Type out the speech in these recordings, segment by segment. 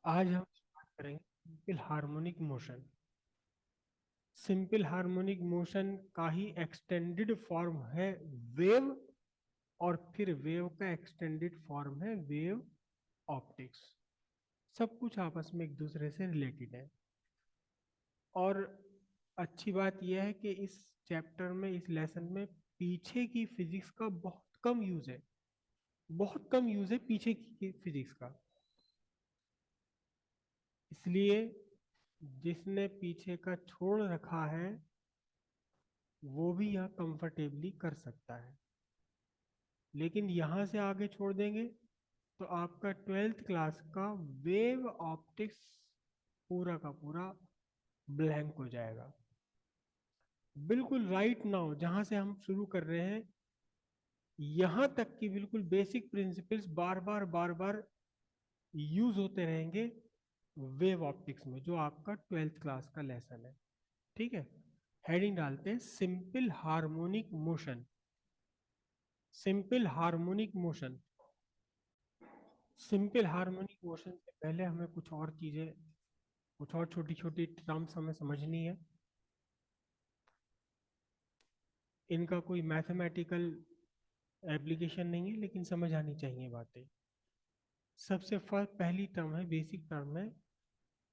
आज हम स्टार्ट करेंगे simple harmonic motion. Simple harmonic motion का ही एक्सटेंडेड फॉर्म है वेव, और फिर वेव का एक्सटेंडेड फॉर्म है वेव ऑप्टिक्स। सब कुछ आपस में एक दूसरे से रिलेटेड है। और अच्छी बात यह है कि इस चैप्टर में, इस लेसन में पीछे की फिजिक्स का बहुत कम यूज है। बहुत कम यूज है पीछे की फिजिक्स का। इसलिए जिसने पीछे का छोड़ रखा है वो भी यह कंफर्टेबली कर सकता है। लेकिन यहाँ से आगे छोड़ देंगे तो आपका ट्वेल्थ क्लास का वेव ऑप्टिक्स पूरा का पूरा ब्लैंक हो जाएगा। बिल्कुल राइट नाउ जहाँ से हम शुरू कर रहे हैं, यहाँ तक की बिल्कुल बेसिक प्रिंसिपल्स बार बार यूज होते रहेंगे वेव ऑप्टिक्स में, जो आपका ट्वेल्थ क्लास का लेसन है। ठीक है, हेडिंग डालते हैं simple harmonic motion. Simple harmonic motion. Simple harmonic motion से पहले हमें कुछ और चीजें, कुछ और छोटी छोटी टर्म्स हमें समझनी है। इनका कोई मैथमेटिकल एप्लीकेशन नहीं है, लेकिन समझ आनी चाहिए बातें। सबसे फर्स्ट पहली टर्म है, बेसिक टर्म है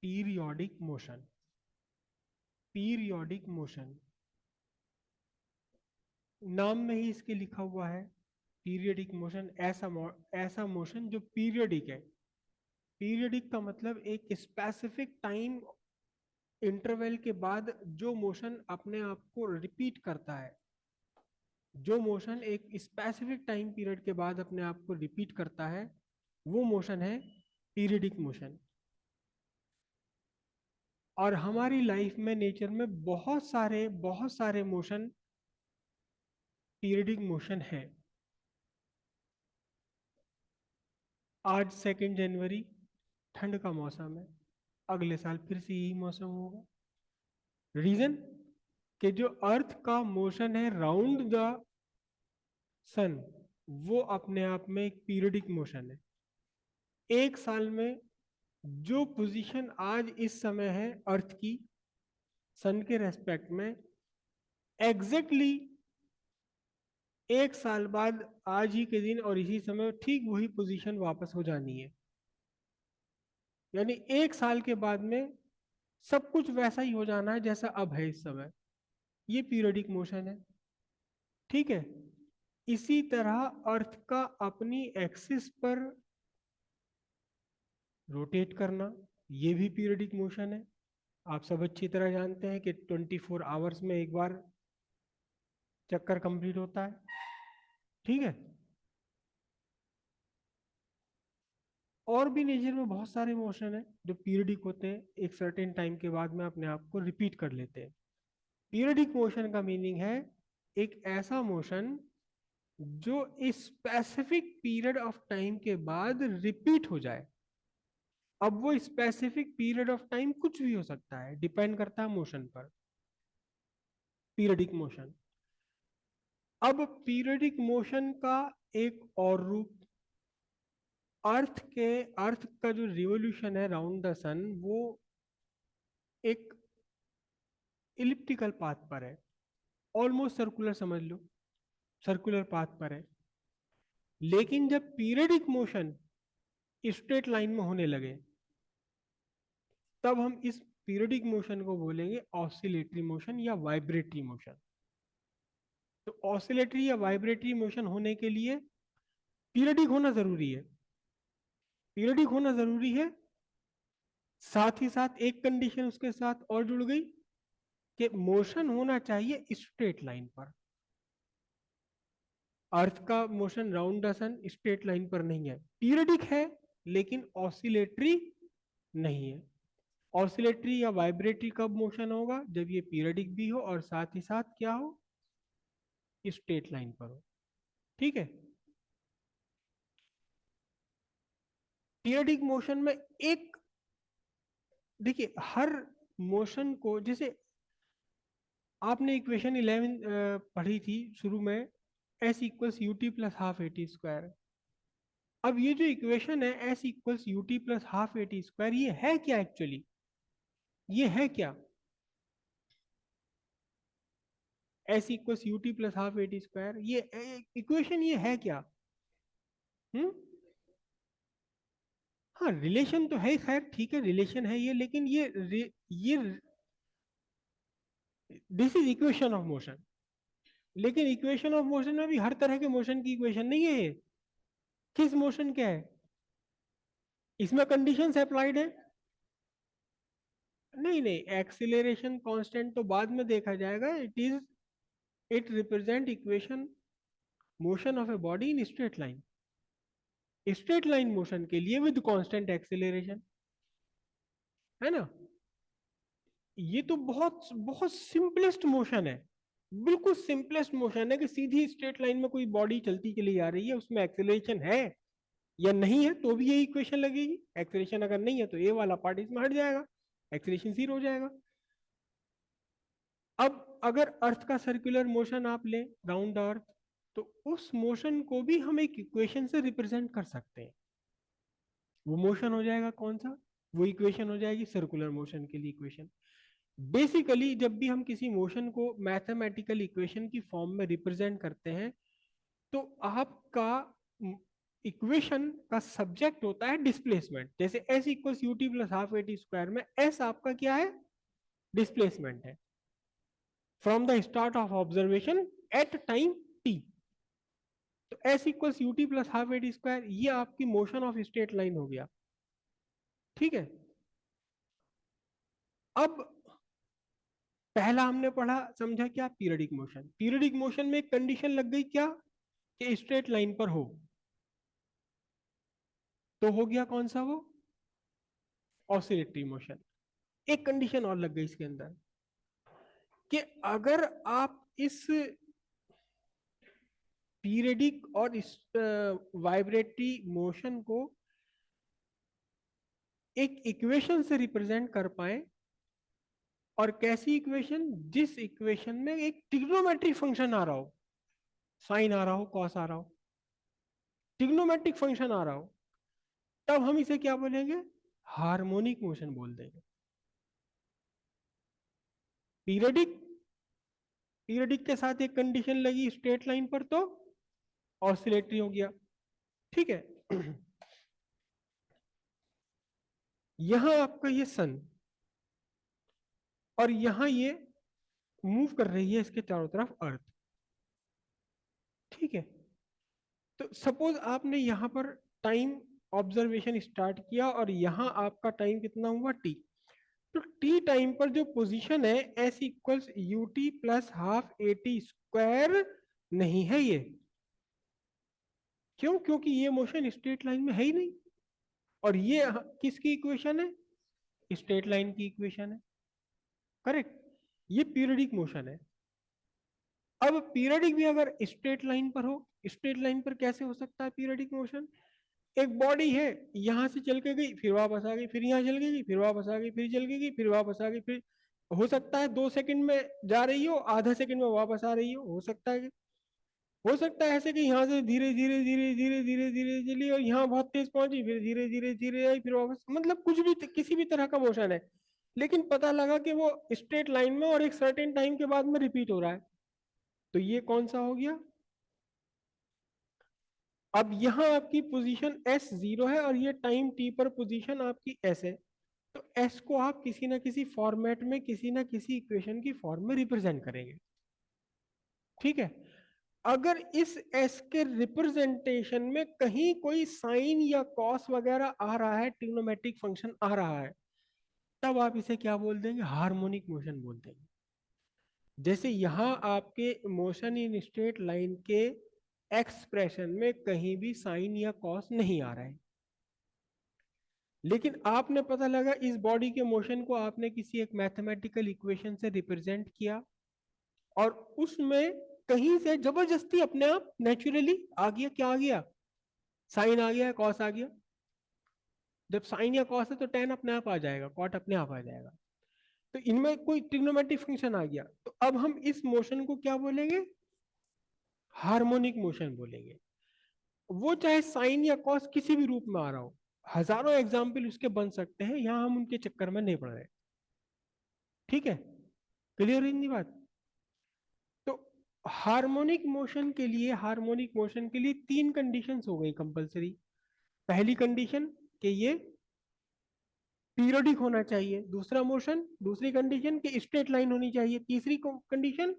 पीरियोडिक मोशन। पीरियोडिक मोशन नाम में ही इसके लिखा हुआ है। पीरियोडिक मोशन ऐसा मोशन जो पीरियोडिक है। पीरियोडिक का मतलब एक स्पेसिफिक टाइम इंटरवल के बाद जो मोशन अपने आप को रिपीट करता है। जो मोशन एक स्पेसिफिक टाइम पीरियड के बाद अपने आप को रिपीट करता है, वो मोशन है पीरियडिक मोशन। और हमारी लाइफ में, नेचर में बहुत सारे मोशन पीरियडिक मोशन है। आज 2 जनवरी, ठंड का मौसम है। अगले साल फिर से यही मौसम होगा। रीजन कि जो अर्थ का मोशन है राउंड द सन, वो अपने आप में एक पीरियडिक मोशन है। एक साल में जो पोजीशन आज इस समय है अर्थ की सन के रेस्पेक्ट में, एग्जैक्टली एक साल बाद आज ही के दिन और इसी समय ठीक वही पोजीशन वापस हो जानी है। यानी एक साल के बाद में सब कुछ वैसा ही हो जाना है जैसा अब है इस समय। ये पीरियडिक मोशन है। ठीक है, इसी तरह अर्थ का अपनी एक्सिस पर रोटेट करना, ये भी पीरियडिक मोशन है। आप सब अच्छी तरह जानते हैं कि 24 आवर्स में एक बार चक्कर कंप्लीट होता है। ठीक है, और भी नेचर में बहुत सारे मोशन है जो पीरियडिक होते हैं, एक सर्टेन टाइम के बाद में अपने आप को रिपीट कर लेते हैं। पीरियडिक मोशन का मीनिंग है एक ऐसा मोशन जो इस स्पेसिफिक पीरियड ऑफ टाइम के बाद रिपीट हो जाए। अब वो स्पेसिफिक पीरियड ऑफ टाइम कुछ भी हो सकता है, डिपेंड करता है मोशन पर। Periodic motion. अब पीरियडिक मोशन का एक और रूप, अर्थ का जो रिवोल्यूशन है राउंड द सन, वो एक इलिप्टिकल पाथ पर है। ऑलमोस्ट सर्कुलर समझ लो, सर्कुलर पाथ पर है। लेकिन जब पीरियडिक मोशन स्ट्रेट लाइन में होने लगे, तब हम इस पीरियडिक मोशन को बोलेंगे ऑसिलेटरी मोशन या वाइब्रेटरी मोशन। तो ऑसिलेटरी या वाइब्रेटरी मोशन होने के लिए पीरियडिक होना जरूरी है। पीरियडिक होना जरूरी है, साथ ही साथ एक कंडीशन उसके साथ और जुड़ गई कि मोशन होना चाहिए स्ट्रेट लाइन पर। अर्थ का motion round the sun straight line पर नहीं है, पीरियडिक है लेकिन ऑसिलेटरी नहीं है। ऑसिलेटरी या वाइब्रेटरी कब मोशन होगा? जब ये पीरियडिक भी हो और साथ ही साथ क्या हो, स्ट्रेट लाइन पर हो। ठीक है, पीरियडिक मोशन में एक, देखिए हर मोशन को, जैसे आपने इक्वेशन 11 पढ़ी थी शुरू में, S equals U T plus half A T square. अब ये जो इक्वेशन है S equals U T plus half A T square, ये है क्या एक्चुअली? ये है क्या? S equals U T plus half A T square, ये इक्वेशन ये है क्या? हम्म। हाँ रिलेशन तो है, खैर ठीक है रिलेशन है ये, लेकिन ये this is equation of motion. लेकिन इक्वेशन ऑफ मोशन में भी हर तरह के मोशन की इक्वेशन नहीं है ये। किस मोशन क्या है? इसमें कंडीशंस अप्लाइड है। नहीं नहीं, एक्सीलरेशन कांस्टेंट तो बाद में देखा जाएगा। It represent equation motion of a body in straight line. Straight line motion के लिए विद कांस्टेंट एक्सीलरेशन, है ना? ये तो बहुत बहुत सिंपलेस्ट मोशन है। बिल्कुल सिंपलेस्ट मोशन है कि सीधी स्ट्रेट लाइन में कोई बॉडी चलती चली जा रही है, उसमें एक्सीलरेशन है या नहीं है तो भी यही इक्वेशन लगेगी। एक्सीलरेशन अगर नहीं है तो ये वाला पार्ट इसमें हट जाएगा, एक्सीलरेशन जीरो हो जाएगा। अब अगर अर्थ का सर्कुलर मोशन आप लें, राउंड अर्थ, तो उस मोशन को भी हम एक इक्वेशन से रिप्रेजेंट कर सकते हैं। वो मोशन हो जाएगा कौन सा? वो इक्वेशन हो जाएगी सर्कुलर मोशन के लिए इक्वेशन। बेसिकली जब भी हम किसी मोशन को मैथमेटिकल इक्वेशन की फॉर्म में रिप्रेजेंट करते हैं, तो आपका इक्वेशन का सब्जेक्ट होता है डिस्प्लेसमेंट। जैसे S equals U T plus half A T square में एस आपका क्या है? डिस्प्लेसमेंट है from the start of observation at time T. तो S equals U T plus half A T square, ये आपकी मोशन ऑफ स्ट्रेट लाइन हो गया। ठीक है। अब पहला हमने पढ़ा समझा क्या? Periodic motion. पीरियडिक मोशन में एक कंडीशन लग गई क्या? कि स्ट्रेट लाइन पर हो। तो हो गया कौन सा वो? Oscillatory motion. एक कंडीशन और लग गई इसके अंदर कि अगर आप इस पीरियडिक और इस वाइब्रेटरी मोशन को एक इक्वेशन से रिप्रेजेंट कर पाए, और कैसी इक्वेशन? जिस इक्वेशन में एक ट्रिग्नोमेट्रिक फंक्शन आ रहा हो, साइन आ रहा हो, कॉस आ रहा हो, ट्रिग्नोमेट्रिक फंक्शन आ रहा हो, तब हम इसे क्या बोलेंगे? हार्मोनिक मोशन बोल देंगे। पीरियडिक, पीरियडिक के साथ एक कंडीशन लगी स्ट्रेट लाइन पर, तो ऑसिलेटरी हो गया। ठीक है। यहां आपका ये सन, और यहां ये मूव कर रही है इसके चारों तरफ अर्थ। ठीक है। तो सपोज आपने यहां पर टाइम ऑब्जर्वेशन स्टार्ट किया, और यहां आपका टाइम कितना हुआ? टी। तो टी टाइम पर जो पोजीशन है S equals U T plus half A T square नहीं है ये। क्यों? क्योंकि ये मोशन स्ट्रेट लाइन में है ही नहीं। और ये किसकी इक्वेशन है? स्ट्रेट लाइन की इक्वेशन है। करेक्ट। ये पीरियडिक मोशन है। अब पीरियडिक भी अगर स्ट्रेट लाइन पर हो, स्ट्रेट लाइन पर कैसे हो सकता है पीरियडिक मोशन? एक बॉडी है, यहां से चल के गई, फिर वापस आ गई, फिर यहाँ चल के गई, फिर वापस आ गई, फिर चल के गई, फिर वापस आ गई, फिर हो सकता है 2 सेकंड में जा रही हो, आधा सेकंड में वापस आ रही हो सकता है। हो सकता है ऐसे कि यहाँ से धीरे धीरे धीरे धीरे धीरे धीरे चली और यहाँ बहुत तेज पहुंची, फिर धीरे धीरे धीरे आई, फिर वापस, मतलब कुछ भी किसी भी तरह का मोशन है, लेकिन पता लगा कि वो स्ट्रेट लाइन में और एक सर्टेन टाइम के बाद में रिपीट हो रहा है। तो ये कौन सा हो गया? अब यहाँ आपकी पोजीशन एस जीरो है, और ये टाइम टी पर पोजीशन आपकी एस है। तो एस को आप किसी ना किसी फॉर्मेट में, किसी ना किसी इक्वेशन की फॉर्म में रिप्रेजेंट करेंगे। ठीक है। अगर इस एस के रिप्रेजेंटेशन में कहीं कोई साइन या कॉस वगैरह आ रहा है, ट्रिग्नोमेट्रिक फंक्शन आ रहा है, तब आप इसे क्या बोल देंगे? हार्मोनिक मोशन बोल देंगे। जैसे यहां आपके मोशन इन स्ट्रेट लाइन के एक्सप्रेशन में कहीं भी साइन या कॉस नहीं आ रहा है, लेकिन आपने पता लगा इस बॉडी के मोशन को आपने किसी एक मैथमेटिकल इक्वेशन से रिप्रेजेंट किया, और उसमें कहीं से जबरदस्ती अपने आप नेचुरली आ गया, क्या आ गया? साइन आ गया, कॉस आ गया। जब साइन या कॉस है तो टेन अपने आप आ जाएगा, कॉट अपने आप आ जाएगा। तो इनमें कोई ट्रिग्नोमेट्रिक फंक्शन आ गया, तो अब हम इस मोशन को क्या बोलेंगे? हार्मोनिक मोशन बोलेंगे। वो चाहे साइन या कॉस किसी भी रूप में आ रहा हो, हजारों एग्जाम्पल उसके बन सकते हैं, यहां हम उनके चक्कर में नहीं पड़ रहे। ठीक है, क्लियर है इतनी बात? तो हार्मोनिक मोशन के लिए तीन कंडीशंस हो गई कंपलसरी। पहली कंडीशन कि ये पीरियोडिक होना चाहिए, दूसरा मोशन, दूसरी कंडीशन कि स्ट्रेट लाइन होनी चाहिए, तीसरी कंडीशन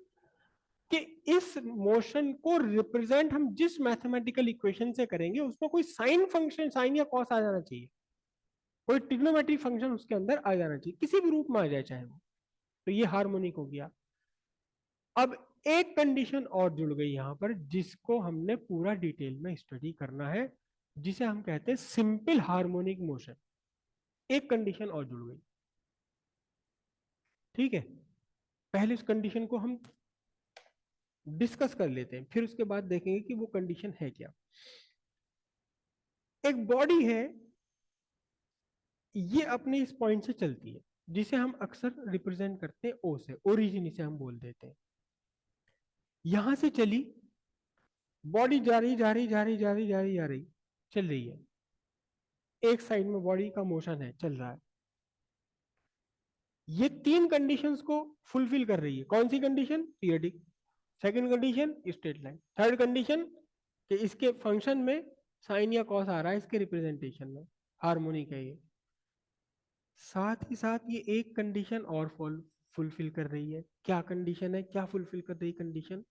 कि इस मोशन को रिप्रेजेंट हम जिस मैथमेटिकल इक्वेशन से करेंगे उसमें कोई साइन फंक्शन, साइन या कॉस आ जाना चाहिए, कोई ट्रिग्नोमेट्रिक फंक्शन उसके अंदर आ जाना चाहिए, किसी भी रूप में आ जाए चाहे वो। तो ये हार्मोनिक हो गया। अब एक कंडीशन और जुड़ गई यहां पर, जिसको हमने पूरा डिटेल में स्टडी करना है, जिसे हम कहते हैं सिंपल हार्मोनिक मोशन। एक कंडीशन और जुड़ गई। ठीक है, पहले इस कंडीशन को हम डिस्कस कर लेते हैं, फिर उसके बाद देखेंगे कि वो कंडीशन है क्या। एक बॉडी है, ये अपने इस पॉइंट से चलती है, जिसे हम अक्सर रिप्रेजेंट करते हैं ओ से, ओरिजिन इसे हम बोल देते हैं। यहां से चली, बॉडी जा रही जा रही जा रही जा रही जा रही जा रही, चल रही है, एक साइड में बॉडी का मोशन है, चल रहा है। ये तीन कंडीशंस को फुलफिल कर रही है। कौन सी condition? Periodic. Second condition straight line. Third condition कि इसके फंक्शन में साइन या कॉस आ रहा है, इसके रिप्रेजेंटेशन में हार्मोनिक है ये। साथ ही साथ ये एक कंडीशन और फुलफिल कर रही है। क्या कंडीशन है, क्या फुलफिल कर रही कंडीशन?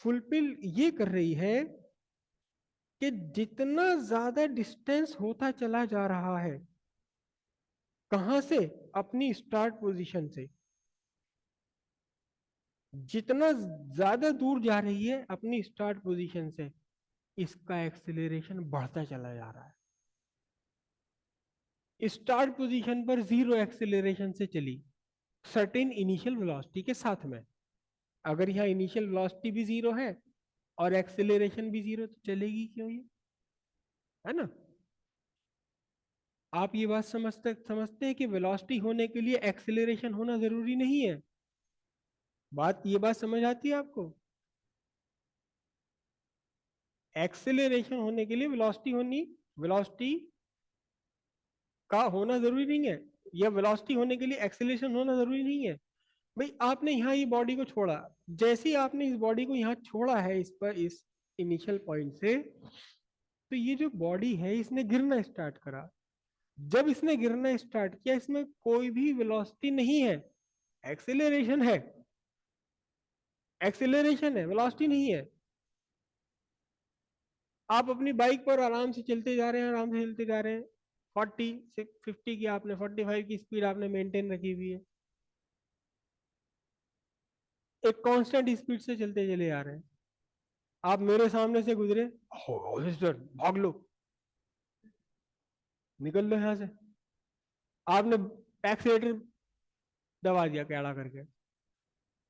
फुलफिल ये कर रही है कि जितना ज्यादा डिस्टेंस होता चला जा रहा है, कहां से? अपनी स्टार्ट पोजीशन से। जितना ज्यादा दूर जा रही है अपनी स्टार्ट पोजीशन से, इसका एक्सेलरेशन बढ़ता चला जा रहा है। स्टार्ट पोजीशन पर जीरो एक्सेलरेशन से चली, सर्टेन इनिशियल वेलोसिटी के साथ में। अगर यहाँ इनिशियल वेलोसिटी भी जीरो है और एक्सेलरेशन भी जीरो, तो चलेगी क्यों ये? है ना? आप ये बात समझते हैं कि वेलोसिटी होने के लिए एक्सेलरेशन होना जरूरी नहीं है। ये बात समझ आती है आपको? एक्सेलरेशन होने के लिए वेलोसिटी का होना जरूरी नहीं है, या वेलोसिटी होने के लिए एक्सेलरेशन होना जरूरी नहीं है। भाई आपने यहाँ ये बॉडी को छोड़ा, जैसे ही आपने इस बॉडी को यहाँ छोड़ा है, इस पर, इस इनिशियल पॉइंट से, तो ये जो बॉडी है इसने गिरना स्टार्ट करा। जब इसने गिरना स्टार्ट किया, इसमें कोई भी वेलोसिटी नहीं है, एक्सेलरेशन है। एक्सेलरेशन है, वेलोसिटी नहीं है। आप अपनी बाइक पर आराम से चलते जा रहे हैं, आराम से चलते जा रहे हैं, 40 50 की आपने, 45 की स्पीड आपने मेंटेन रखी हुई है, एक कांस्टेंट स्पीड से चलते चले जा रहे हैं। आप मेरे सामने से गुजरे, सिस्टर भाग लो, निकल लो यहाँ से। आपने एक्सीलेटर दबा दिया कैड़ा करके।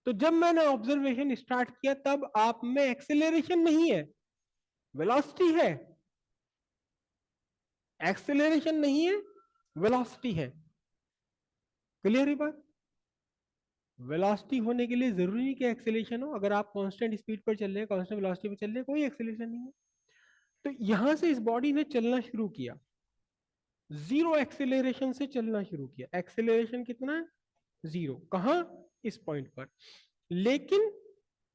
तो जब मैंने ऑब्जर्वेशन स्टार्ट किया, तब आप में एक्सेलरेशन नहीं है, वेलोसिटी है। एक्सेलरेशन नहीं है, वेलोसिटी है। क्लियर है बात? वेलोसिटी होने के लिए जरूरी नहीं कि एक्सेलरेशन हो। अगर आप कांस्टेंट स्पीड पर चल रहे हैं, कांस्टेंट वेलोसिटी पर चल रहे हैं, कोई एक्सेलरेशन नहीं है। तो यहां से इस बॉडी ने चलना शुरू किया, जीरो एक्सेलरेशन से चलना शुरू किया। एक्सेलरेशन कितना है? जीरो। कहां? इस पॉइंट पर। लेकिन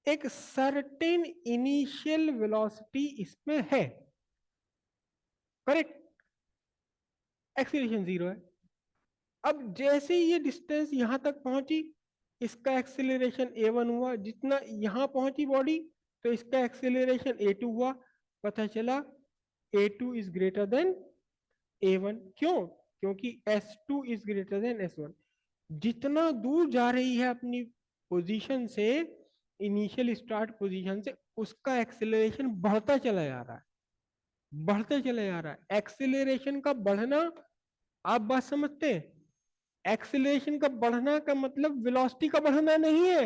एक सर्टेन इनिशियल वेलोसिटी इसमें है, करेक्ट? एक्सेलरेशन जीरो है। अब जैसे ही ये डिस्टेंस यहां तक पहुंची, इसका एक्सेलरेशन a1 हुआ। जितना यहां पहुंची बॉडी, तो इसका एक्सेलरेशन a2 हुआ। पता चला a2 is greater than a1। क्यों? क्योंकि s2 is greater than s1। जितना दूर जा रही है अपनी पोजीशन से, इनिशियल स्टार्ट पोजीशन से, उसका एक्सेलरेशन बढ़ता चला जा रहा है, बढ़ते चले जा रहा है। एक्सेलरेशन का बढ़ना, आप बात समझते हैं? एक्सेलरेशन का बढ़ना का मतलब वेलोसिटी का बढ़ना नहीं है।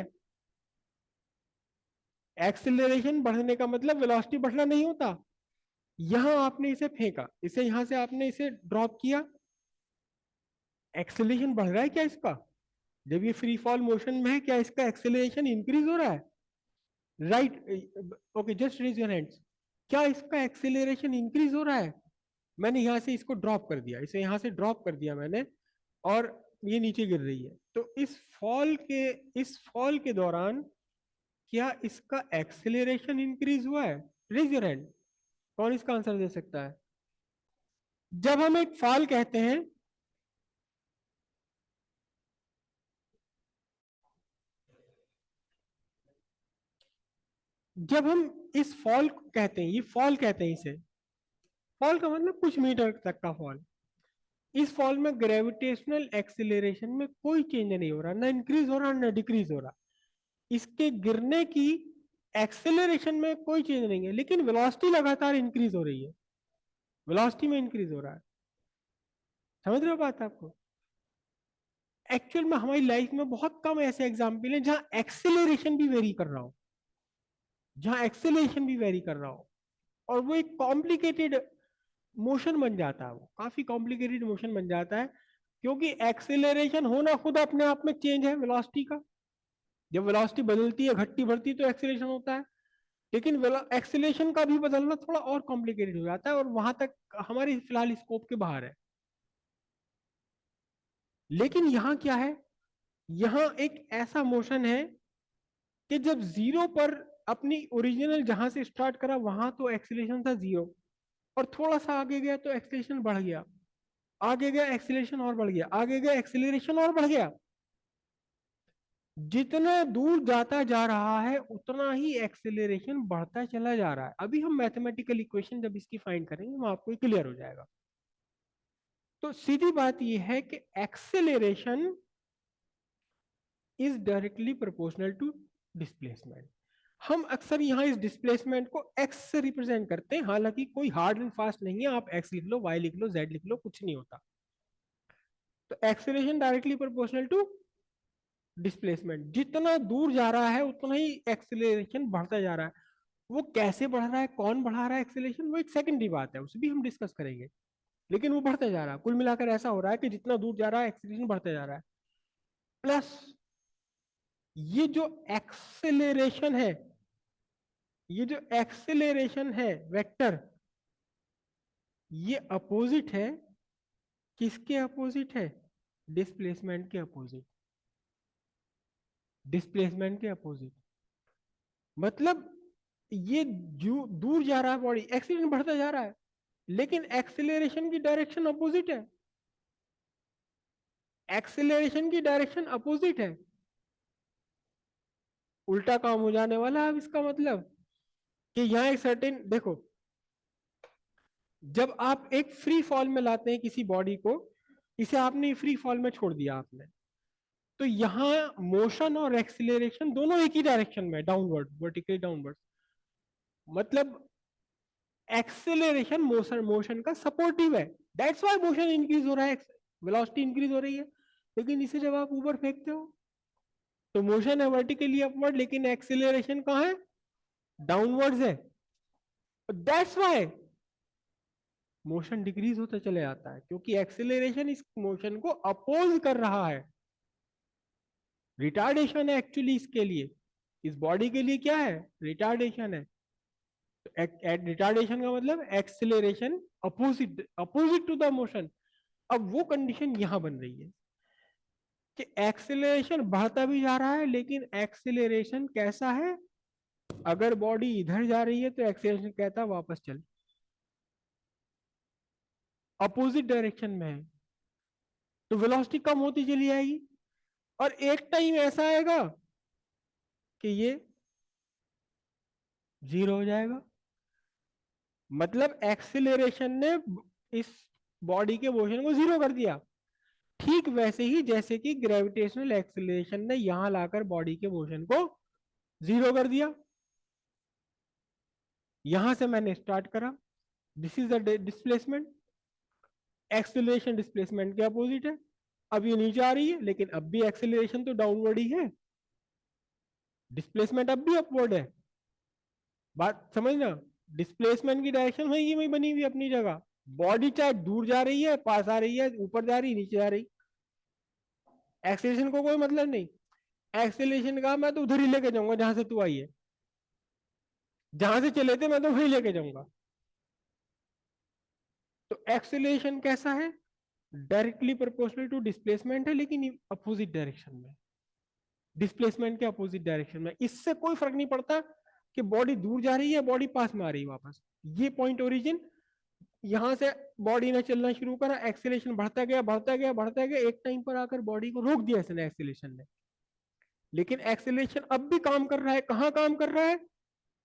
एक्सेलरेशन बढ़ने का मतलब वेलोसिटी बढ़ना नहीं होता। यहां आपने इसे फेंका, इसे यहां से आपने इसे ड्रॉप किया, एक्सेलरेशन बढ़ रहा है क्या इसका? जब ये फ्री फॉल मोशन में है, क्या इसका एक्सेलरेशन इंक्रीज हो रहा है? Right? Okay, just raise your hands. क्या इसका एक्सेलरेशन इंक्रीज हो रहा है? मैंने यहां से इसको ड्रॉप कर दिया, इसे यहां से ड्रॉप कर दिया मैंने, और ये नीचे गिर रही है, तो इस फॉल के दौरान क्या इसका एक्सेलरेशन इंक्रीज हुआ है? रेज योर हैंड, कौन इसका आंसर दे सकता है? जब हम एक फॉल कहते हैं, जब हम इस फॉल कहते हैं, ये फॉल कहते हैं इसे, फॉल का मतलब कुछ मीटर तक का फॉल, इस फॉल में ग्रेविटेशनल एक्सिलरेशन में कोई चेंज नहीं हो रहा, ना इंक्रीज हो रहा ना डिक्रीज हो रहा, इसके गिरने की एक्सेलरेशन में कोई चेंज नहीं है, लेकिन वेलोसिटी लगातार इंक्रीज हो रही है, वेलोसिटी में इंक्रीज हो रहा है। समझ रहे हो बात आपको? एक्चुअल में हमारी लाइफ में बहुत कम ऐसे एग्जाम्पल हैं जहां एक्सेलरेशन भी वेरी कर रहा हो, जहां एक्सेलरेशन भी वेरी कर रहा हो, और वो एक कॉम्प्लिकेटेड मोशन बन जाता है, वो काफी कॉम्प्लिकेटेड मोशन बन जाता है, क्योंकि एक्सेलरेशन होना खुद अपने आप में चेंज है वेलोसिटी का। जब वेलोसिटी बदलती है, घटती बढ़ती, तो एक्सेलरेशन होता है, लेकिन एक्सेलरेशन का भी बदलना थोड़ा और कॉम्प्लिकेटेड हो जाता है, और वहां तक हमारे फिलहाल स्कोप के बाहर है। लेकिन यहाँ क्या है, यहाँ एक ऐसा मोशन है कि जब जीरो पर अपनी ओरिजिनल जहां से स्टार्ट करा वहां तो एक्सेलरेशन था जीरो, और थोड़ा सा आगे गया तो एक्सेलरेशन बढ़ गया, आगे गया एक्सेलरेशन और बढ़ गया, आगे गया एक्सेलरेशन और बढ़ गया, जितना दूर जाता जा रहा है उतना ही एक्सेलरेशन बढ़ता चला जा रहा है। अभी हम मैथमेटिकल इक्वेशन जब इसकी फाइंड करेंगे वो आपको क्लियर हो जाएगा। तो सीधी बात यह है कि acceleration is directly proportional to displacement. हम अक्सर यहाँ इस डिस्प्लेसमेंट को एक्स से रिप्रेजेंट करते हैं, हालांकि कोई हार्ड एंड फास्ट नहीं है, आप एक्स लिख लो, वाई लिख लो, जेड लिख लो, कुछ नहीं होता। तो acceleration directly proportional to displacement, जितना दूर जा रहा है उतना ही एक्सेलरेशन बढ़ता जा रहा है। वो कैसे बढ़ रहा है, कौन बढ़ा रहा है एक्सेलरेशन, वो एक सेकेंडरी बात है, उसे भी हम डिस्कस करेंगे, लेकिन वो बढ़ता जा रहा है। कुल मिलाकर ऐसा हो रहा है कि जितना दूर जा रहा है एक्सेलरेशन बढ़ता जा रहा है। प्लस ये जो एक्सेलरेशन है, ये जो एक्सेलरेशन है वेक्टर, ये अपोजिट है, किसके अपोजिट है? डिस्प्लेसमेंट के अपोजिट, डिस्प्लेसमेंट के अपोजिट। मतलब ये जो दूर जा रहा है बॉडी, एक्सीलेरेशन बढ़ता जा रहा है, लेकिन एक्सेलरेशन की डायरेक्शन अपोजिट है, एक्सेलरेशन की डायरेक्शन अपोजिट है, उल्टा काम हो जाने वाला है। अब इसका मतलब कि यहाँ एक सर्टेन, देखो, जब आप एक फ्री फॉल में लाते हैं किसी बॉडी को, इसे आपने फ्री फॉल में छोड़ दिया आपने, तो यहाँ मोशन और एक्सिलरेशन दोनों एक ही डायरेक्शन में, डाउनवर्ड, वर्टिकली डाउनवर्ड। मतलब एक्सिलरेशन मोशन मोशन का सपोर्टिव है, दैट्स व्हाई मोशन इंक्रीज हो रहा है, वेलोसिटी इंक्रीज हो रही है। लेकिन इसे जब आप ऊपर फेंकते हो तो मोशन है वर्टिकली अपवर्ड, लेकिन एक्सिलरेशन कहाँ है? डाउनवर्ड्स है। दैट्स व्हाई मोशन डिक्रीज होता चले जाता है, क्योंकि एक्सिलरेशन इस मोशन को अपोज कर रहा है। रिटार्डेशन है एक्चुअली इसके लिए, इस बॉडी के लिए क्या है? रिटार्डेशन है। रिटार्डेशन का मतलब acceleration opposite, opposite to the motion. अब वो कंडीशन यहां बन रही है कि एक्सिलरेशन बढ़ता भी जा रहा है, लेकिन एक्सिलरेशन कैसा है? अगर बॉडी इधर जा रही है तो एक्सिलरेशन कहता है वापस चल, अपोजिट डायरेक्शन में है, तो वेलोसिटी कम होती चली जाएगी, और एक टाइम ऐसा आएगा कि ये जीरो हो जाएगा। मतलब एक्सिलरेशन ने इस बॉडी के मोशन को जीरो कर दिया, ठीक वैसे ही जैसे कि ग्रेविटेशनल एक्सिलरेशन ने यहां लाकर बॉडी के मोशन को जीरो कर दिया। यहां से मैंने स्टार्ट करा, this is the displacement, acceleration displacement के अपोजिट है। अब ये नीचे आ रही है, लेकिन अब भी एक्सिलरेशन तो डाउनवर्ड ही है, डिस्प्लेसमेंट अब भी अपवर्ड है। बात समझना, डिस्प्लेसमेंट की डायरेक्शन वही वही बनी हुई अपनी जगह, बॉडी चाहे दूर जा रही है, पास आ रही है, ऊपर जा रही, नीचे जा रही, एक्सेलरेशन को कोई मतलब नहीं। एक्सेलरेशन का मैं तो उधर ही लेके जाऊंगा जहां से तू आई है, जहां से चले थे मैं तो वहीं लेके जाऊंगा। तो एक्सेलरेशन कैसा है? डायरेक्टली प्रोपोर्शनल टू डिस्प्लेसमेंट है, लेकिन अपोजिट डायरेक्शन में, डिस्प्लेसमेंट के अपोजिट डायरेक्शन में। इससे कोई फर्क नहीं पड़ता कि बॉडी दूर जा रही है, बॉडी पास में आ रही है वापस। ये पॉइंट ओरिजिन, यहां से बॉडी ने चलना शुरू करा, एक्सेलेरेशन बढ़ता गया बढ़ता गया बढ़ता गया, एक टाइम पर आकर बॉडी को रोक दिया इसने एक्सेलेरेशन ने। लेकिन एक्सेलेरेशन अब भी काम कर रहा है। कहां काम कर रहा है?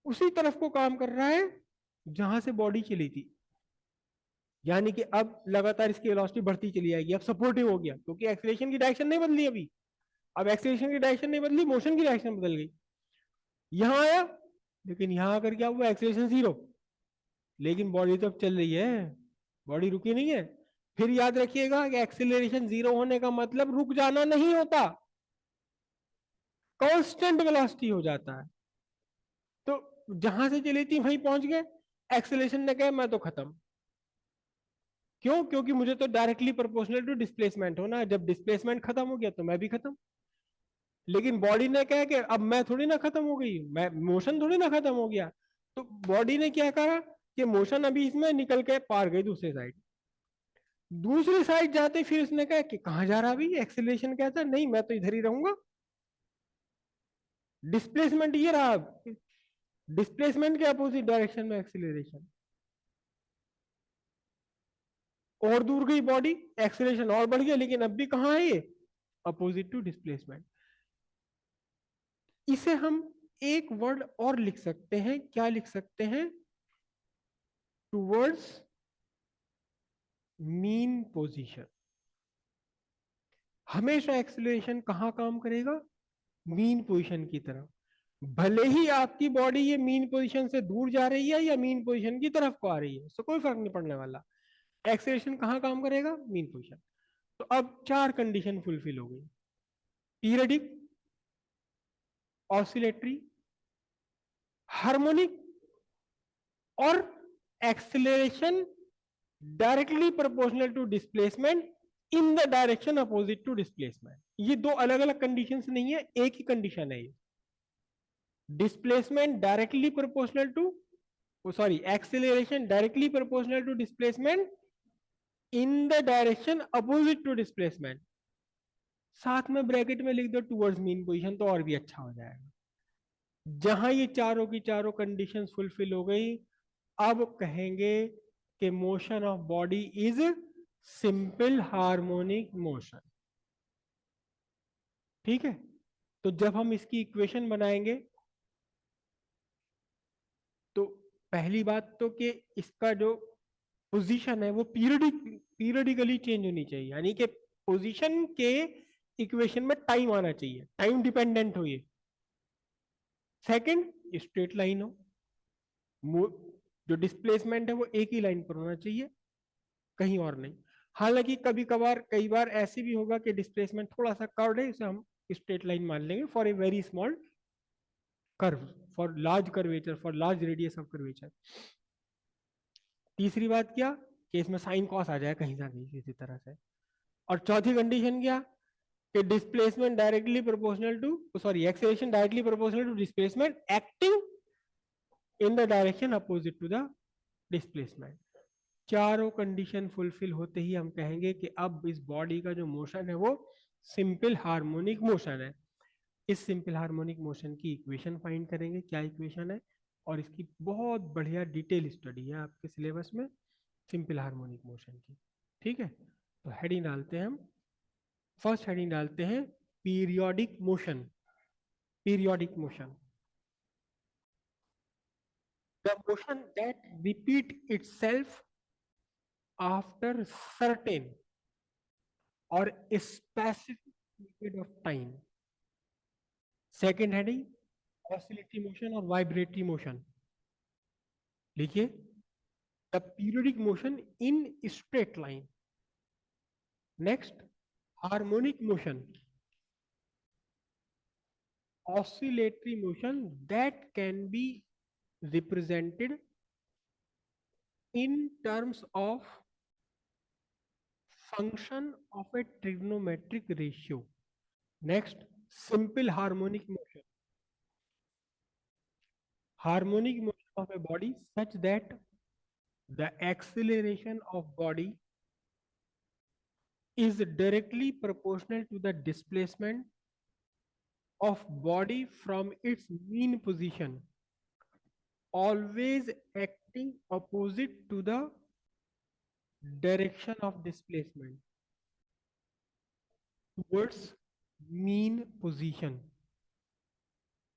उसी तरफ को काम कर रहा है जहां से बॉडी चली थी। यानी कि अब लगातार इसकी वेलोसिटी बढ़ती चली जाएगी। अब सपोर्टिव हो गया, क्योंकि एक्सेलेरेशन की डायरेक्शन नहीं बदली अभी। अब एक्सेलेरेशन की डायरेक्शन नहीं बदली, मोशन की डायरेक्शन बदल गई। यहां आया, लेकिन यहां आकर क्या हुआ? Acceleration zero. लेकिन बॉडी तो अब चल रही है, बॉडी रुकी नहीं है। फिर याद रखिएगा कि एक्सेलरेशन जीरो होने का मतलब रुक जाना नहीं होता, कांस्टेंट वेलोसिटी हो जाता है। तो जहां से चली थी वहीं पहुंच गए, एक्सेलरेशन ने कहा मैं तो खत्म। क्यों? क्योंकि मुझे तो डायरेक्टली प्रोपोर्शनल टू डिस्प्लेसमेंट होना है। जब डिस्प्लेसमेंट खत्म हो गया तो मैं भी खत्म। लेकिन बॉडी ने कहा कि अब मैं थोड़ी ना खत्म हो गई, मैं मोशन थोड़ी ना खत्म हो गया। तो बॉडी ने क्या कहा कि मोशन अभी इसमें निकल के पार गई दूसरी साइड। दूसरी साइड जाते फिर उसने कहा कि कहां जा रहा अभी? एक्सेलरेशन कहता है नहीं, मैं तो इधर ही रहूंगा। डिस्प्लेसमेंट ये रहा, डिस्प्लेसमेंट के अपोजिट डायरेक्शन में एक्सेलरेशन। और दूर गई बॉडी, एक्सेलरेशन और बढ़ गया, लेकिन अब भी कहां है ये? Opposite to displacement. इसे हम एक वर्ड और लिख सकते हैं। क्या लिख सकते हैं? Towards mean position. हमेशा एक्सेलरेशन कहां काम करेगा? मीन पोजीशन की तरफ। भले ही आपकी बॉडी ये मीन पोजीशन से दूर जा रही है या मीन पोजीशन की तरफ को आ रही है, उससे कोई फर्क नहीं पड़ने वाला। एक्सेलरेशन कहां काम करेगा? Mean position. तो अब चार कंडीशन फुलफिल हो गई: पीरियडिक, ऑसिलेटरी, हार्मोनिक, और acceleration directly proportional to displacement in the direction opposite to displacement. ये दो अलग अलग कंडीशन नहीं है, एक ही कंडीशन है ये। Displacement directly proportional to, sorry, acceleration directly proportional to displacement in the direction opposite to displacement. साथ में ब्रैकेट में लिख दो टूवर्ड्स मीन पोजीशन, तो और भी अच्छा हो जाएगा। जहां ये चारों की चारों कंडीशंस फुलफिल हो गई, अब कहेंगे कि motion of body is simple harmonic motion. ठीक है? तो जब हम इसकी इक्वेशन बनाएंगे, तो पहली बात तो कि इसका जो पोजीशन है वो पीरियडिकली चेंज होनी चाहिए। यानी कि पोजीशन के इक्वेशन में टाइम आना चाहिए, टाइम डिपेंडेंट हो ये। सेकंड, स्ट्रेट लाइन हो। जो डिस्प्लेसमेंट है वो एक ही लाइन पर होना चाहिए, कहीं और नहीं। हालांकि कभी कभार, कई बार ऐसे भी होगा कि डिस्प्लेसमेंट थोड़ा सा कर्व है, इसे हम स्ट्रेट लाइन मान लेंगे for a very small curve, for large curvature, for large radius of curvature. तीसरी बात क्या? कि इसमें साइन कॉस आ जाए कहीं ना कहीं किसी तरह से। और चौथी कंडीशन क्या? कि displacement directly proportional to, sorry, acceleration directly proportional to displacement acting in the direction opposite to the displacement. चारों कंडीशन फुलफिल होते ही हम कहेंगे कि अब इस बॉडी का जो मोशन है वो सिंपल हार्मोनिक मोशन है। इस सिंपल हार्मोनिक मोशन की इक्वेशन फाइंड करेंगे। क्या इक्वेशन है? और इसकी बहुत बढ़िया डिटेल स्टडी है आपके सिलेबस में, सिंपल हार्मोनिक मोशन की। ठीक है? तो हेडिंग डालते हैं हम। फर्स्ट हेडिंग डालते हैं periodic motion. Periodic motion, the motion that repeat itself after certain or specific period of time. Second heading oscillatory motion और वाइब्रेटरी मोशन। लिखिए, the periodic motion in straight line. Next, harmonic motion, oscillatory motion that can be represented in terms of function of a trigonometric ratio. Next, simple harmonic motion. harmonic motion of a body such that the acceleration of body is directly proportional to the displacement of body from its mean position, always acting opposite to the direction of displacement towards mean position.